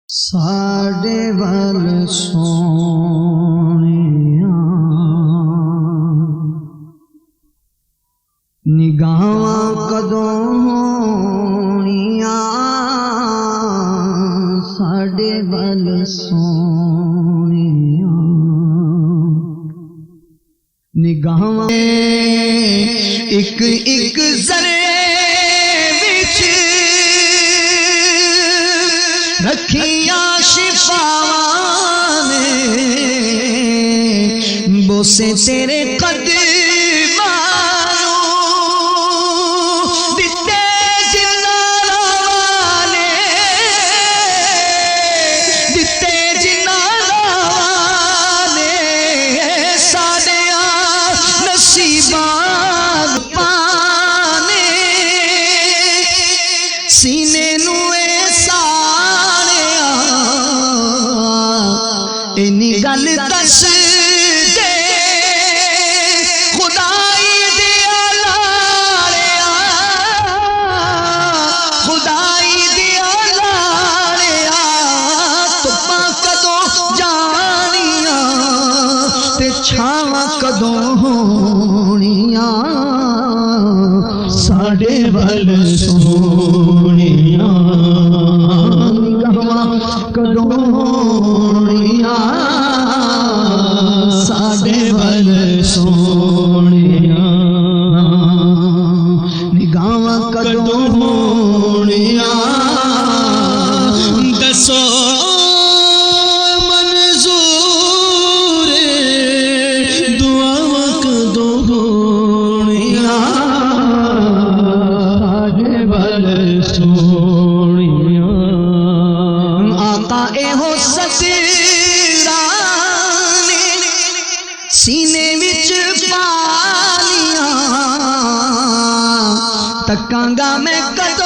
साडे वल सोनिया निगाहां कदों होनिया, साडे वल सोनिया निगाहां एक एक जरे विच रखिया शिफावां ने, बोसे तेरे कदमां दिते जिन्ना वाले, दिते जिन्ना वाले साडे नसीबां पाने सीने नू इन्नी गल दस दे खुदाई दिया लाड़िया, खुदाई दिया लाड़िया तुप्पां कदों जानिया ते छावां कदों होनिया, साडे वल सोनिया निगाहां कदों होनिया, साडे वल सोनिया निगाहां कदों होनिया। दसो मंजूर दुआवां कदों होनिया, साडे वल सोनिया। आका एहो सतरा सीने विच पालियां, तकांगा मैं कद